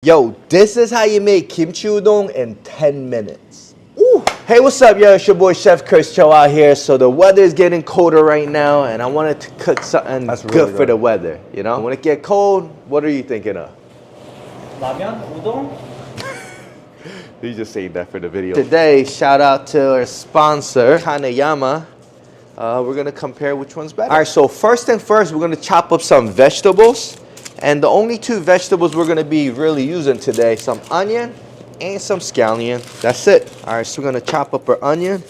Yo, this is how you make kimchi udon in 10 minutes. Ooh. Hey, what's up, yo? It's your boy Chef Chris Cho out here. So the weather is getting colder right now, and I wanted to cook something good for the weather. You know, when it get cold, what are you thinking of? 라면? 우동? You just saying that for the video. Today, shout out to our sponsor, Kaneyama. We're gonna compare which one's better. All right, so first thing first, we're gonna chop up some vegetables. And the only two vegetables we're gonna be really using today, some onion and some scallion. That's it. All right, so we're gonna chop up our onion.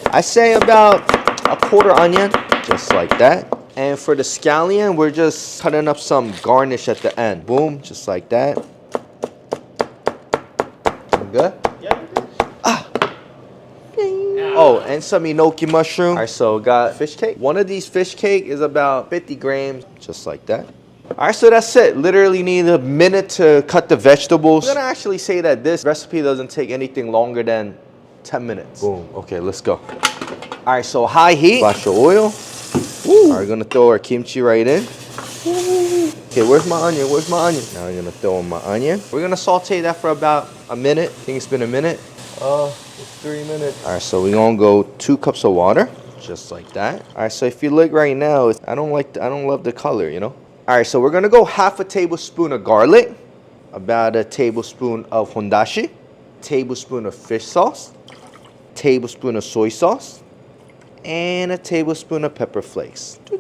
I say about a quarter onion, just like that. And for the scallion, we're just cutting up some garnish at the end. Boom, just like that. Good? Yeah. Oh, and some enoki mushroom. All right, so got fish cake. One of these fish cake is about 50 grams, just like that. All right, so that's it. Literally need a minute to cut the vegetables. I'm gonna actually say that this recipe doesn't take anything longer than 10 minutes. Boom, okay, let's go. All right, so high heat, splash of oil. Woo. All right, we're gonna throw our kimchi right in. Okay, where's my onion? Where's my onion? Now I'm gonna throw in my onion. We're gonna saute that for about a minute. I think it's been a minute. It's 3 minutes. All right, so we're gonna go 2 cups of water, just like that. All right, so if you look right now, I don't love the color, you know? All right, so we're gonna go half a tablespoon of garlic, about a tablespoon of hondashi, tablespoon of fish sauce, tablespoon of soy sauce, and a tablespoon of pepper flakes. All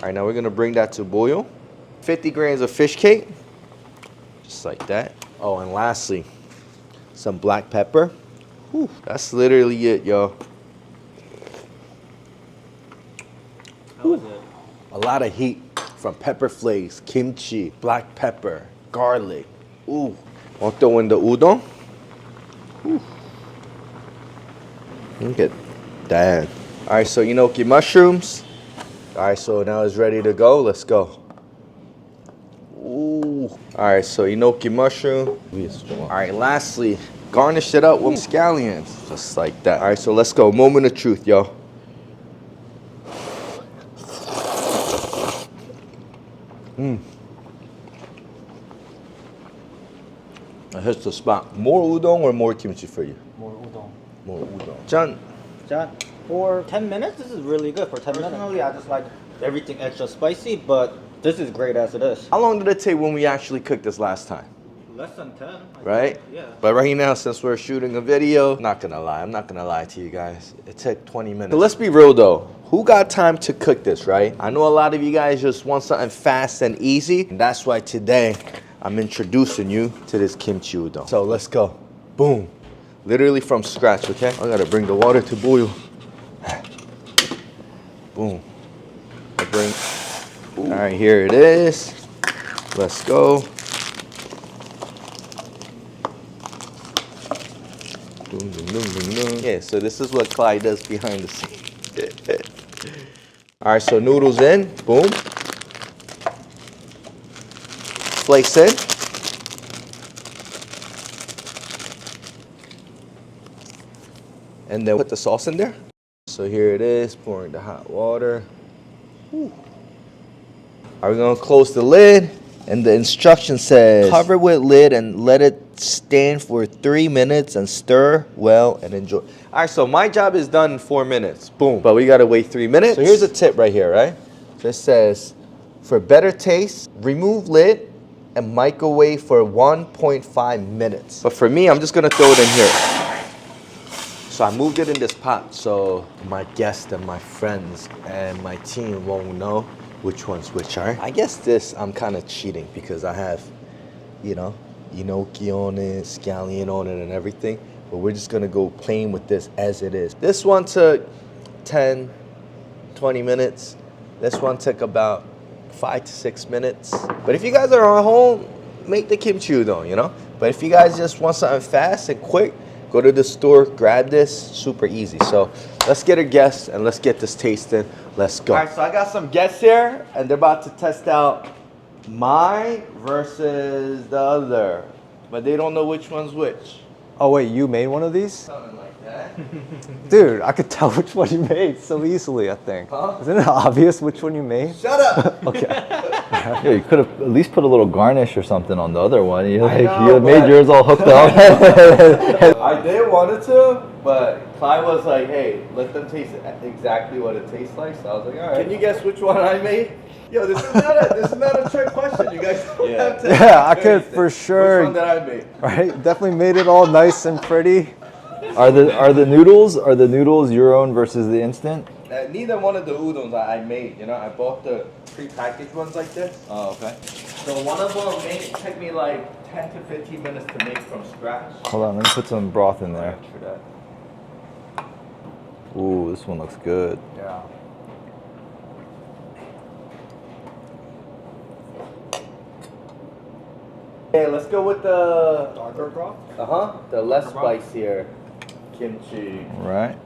right, now we're gonna bring that to boil. 50 grams of fish cake, just like that. Oh, and lastly, some black pepper. Whew, that's literally it, yo. How was it? A lot of heat from pepper flakes, kimchi, black pepper, garlic. Ooh. I'll throw in the udon. Ooh. Look at that. All right, so enoki mushrooms. All right, so now it's ready to go. Let's go. Ooh. All right, so enoki mushroom. All right, lastly, garnish it up with scallions, just like that. All right, so let's go. Moment of truth, yo. That hits the spot. More udon or more kimchi for you? More udon. More udon. John. For 10 minutes, this is really good. For 10 minutes. Personally, I just like everything extra spicy, but this is great as it is. How long did it take when we actually cooked this last time? Less than 10. Right? Yeah. But right now, since we're shooting a video, I'm not gonna lie to you guys. It took 20 minutes. So let's be real though. Who got time to cook this, right? I know a lot of you guys just want something fast and easy. And that's why today, I'm introducing you to this kimchi udon. So let's go. Boom. Literally from scratch, okay? I gotta bring the water to boil. Boom. All right, here it is. Let's go. Yeah, so this is what Clyde does behind the scenes. All right, so noodles in, boom. Flakes in. And then put the sauce in there. So here it is, pouring the hot water. Whew. Are we gonna close the lid? And the instruction says, cover with lid and let it stand for 3 minutes and stir well and enjoy. All right, so my job is done in 4 minutes. Boom. But we gotta wait 3 minutes. So here's a tip right here, right? This says, for better taste, remove lid and microwave for 1.5 minutes. But for me, I'm just gonna throw it in here. So I moved it in this pot so my guests and my friends and my team won't know which ones which are. I guess this, I'm kind of cheating because I have, you know, enoki on it, scallion on it and everything. But we're just gonna go plain with this as it is. This one took 10, 20 minutes. This one took about 5 to 6 minutes. But if you guys are at home, make the kimchi udon, you know? But if you guys just want something fast and quick, go to the store, grab this, super easy. So let's get our guests and let's get this tasting. Let's go. All right, so I got some guests here and they're about to test out mine versus the other, but they don't know which one's which. Oh wait, you made one of these? Something like that. Dude, I could tell which one you made so easily, I think. Huh? Isn't it obvious which one you made? Shut up! Okay. Yeah, you could have at least put a little garnish or something on the other one. You I like know, you made but- yours all hooked up. I did wanted to, but Clyde was like, hey, let them taste exactly what it tastes like. So I was like, all right. Can you guess which one I made? Yo, this is not a trick question. You guys don't have to. Yeah, I could for sure. Which one did I make? Right? Definitely made it all nice and pretty. Are the noodles your own versus the instant? Neither one of the udons I made. You know, I bought the pre-packaged ones like this. Oh, okay. So one of them took me like 10 to 15 minutes to make from scratch. Hold on, let me put some broth in there. For that. Ooh, this one looks good. Yeah. Okay, let's go with the Darker broth? the less spicier kimchi. All right.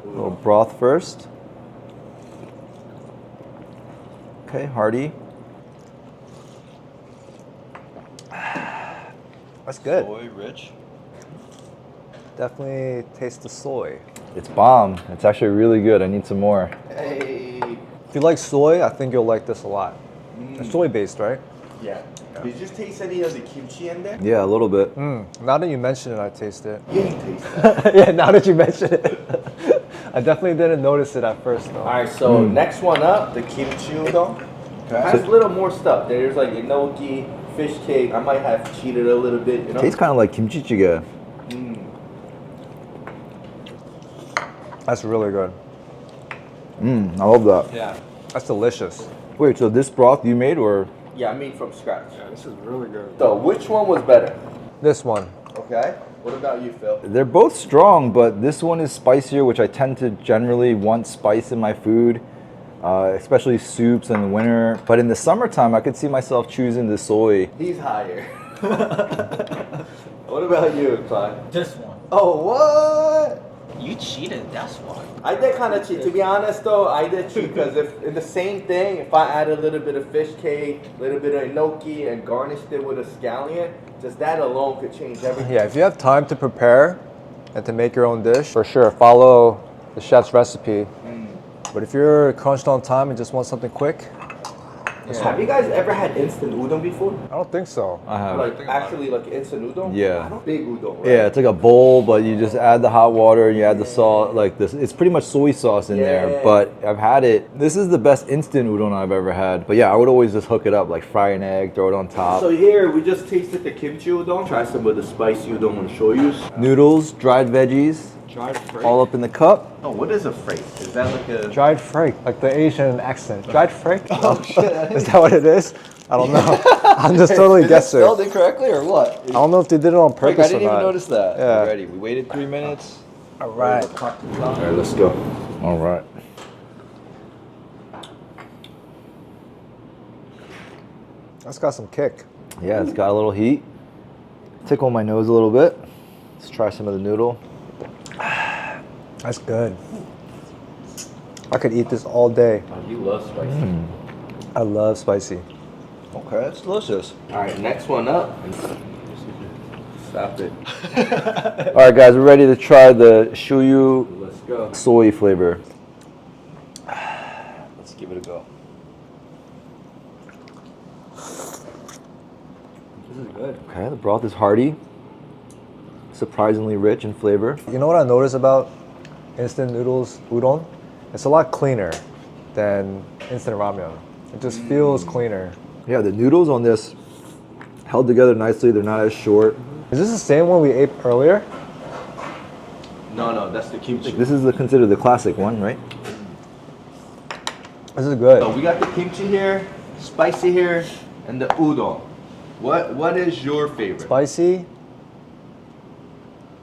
A little broth first. Okay, hearty. That's good. Soy rich. Definitely taste the soy. It's bomb. It's actually really good. I need some more. Hey. If you like soy, I think you'll like this a lot. It's soy based, right? Yeah. Did you taste any of the kimchi in there? Yeah, a little bit. Now that you mention it, I taste it. You didn't taste that. Yeah, now that you mention it. I definitely didn't notice it at first though. All right, so next one up, the kimchi udon. Has a little more stuff. There's like enoki, fish cake. I might have cheated a little bit, you know. Tastes kind of like kimchi jjigae. That's really good. I love that. Yeah. That's delicious. Wait, so this broth you made or? Yeah, I made from scratch. This is really good. So which one was better? This one. Okay. What about you, Phil? They're both strong, but this one is spicier, which I tend to generally want spice in my food, especially soups in the winter. But in the summertime, I could see myself choosing the soy. He's higher. What about you, Clyde? This one. Oh, what? You cheated, that's why. I did kind of cheat. To be honest, though, I did cheat because if in the same thing, if I add a little bit of fish cake, a little bit of enoki, and garnished it with a scallion, just that alone could change everything. Yeah, if you have time to prepare and to make your own dish, for sure, follow the chef's recipe. But if you're crunched on time and just want something quick, Have you guys ever had instant udon before? I don't think so. I have. Like actually, like instant udon? Yeah. Big udon. Right? Yeah, it's like a bowl, but you just add the hot water and you add the salt, like this. It's pretty much soy sauce in there, Yeah. but I've had it. This is the best instant udon I've ever had. But yeah, I would always just hook it up, like fry an egg, throw it on top. So here we just tasted the kimchi udon. Try some with the spicy udon and shoyus. Noodles, dried veggies, Dried freight. all up in the cup. Oh, what is a freight? Is that like a? Dried freak, like the Asian accent. Dried freak? Oh, shit. Is that what it is? I don't know. I'm just totally guessing. I incorrectly or what? don't know if they did it on purpose or not. that. Yeah. Ready. We waited 3 minutes. All right. All right, let's go. All right. That's got some kick. Yeah, it's got a little heat. Tickle my nose a little bit. Let's try some of the noodle. That's good. I could eat this all day. Oh, you love spicy. I love spicy. Okay, that's delicious. All right, next one up. Stop it. All right, guys, we're ready to try the shoyu Let's go. soy flavor. Let's give it a go. This is good. Okay, the broth is hearty, surprisingly rich in flavor. You know what I noticed about instant noodles, udon? It's a lot cleaner than instant ramen. It just feels cleaner. Yeah, the noodles on this held together nicely. They're not as short. Is this the same one we ate earlier? No, that's the kimchi. This is considered the classic one, right? This is good. So we got the kimchi here, spicy here, and the udon. What is your favorite? Spicy,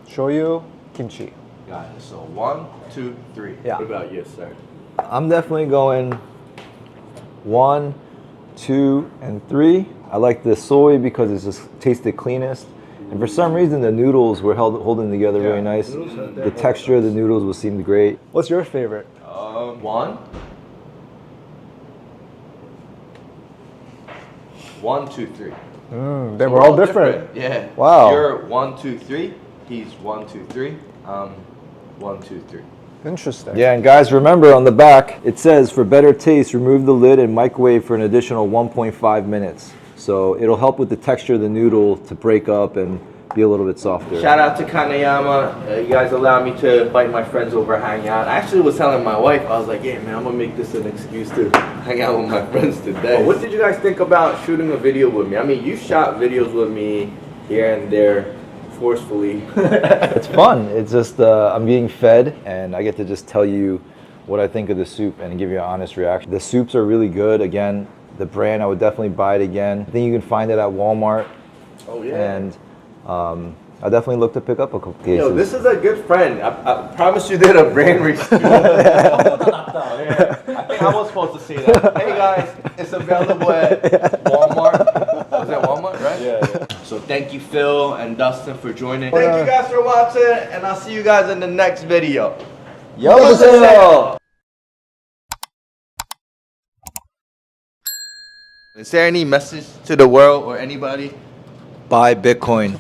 shoyu, kimchi. Got it. So 1, 2, 3. Yeah. What about you, sir? I'm definitely going 1, 2, and 3. I like the soy because it's just tasted cleanest. And for some reason, the noodles were holding together really nice. The texture of the noodles was seemed great. What's your favorite? 1. 1, 2, 3. They were all different. Yeah. Wow. You're 1, 2, 3. He's 1, 2, 3. 1, 2, 3. Interesting. Yeah, and guys, remember on the back, it says for better taste, remove the lid and microwave for an additional 1.5 minutes. So it'll help with the texture of the noodle to break up and be a little bit softer. Shout out to Kanayama. You guys allowed me to invite my friends over, hang out. I actually was telling my wife, I was like, yeah, man, I'm gonna make this an excuse to hang out with my friends today. What did you guys think about shooting a video with me? I mean, you shot videos with me here and there, forcefully. It's fun. It's just I'm being fed, and I get to just tell you what I think of the soup and give you an honest reaction. The soups are really good. Again, the brand, I would definitely buy it again. I think you can find it at Walmart. Oh, yeah. And I definitely look to pick up a couple cases. Yo, this is a good friend. I promise you did a brand research. I think I was supposed to say that. Hey guys, it's available at Walmart. Was it Walmart, right? Yeah. So thank you, Phil and Dustin, for joining. Thank you guys for watching, and I'll see you guys in the next video. Yo, Is there any message to the world or anybody? buy Bitcoin.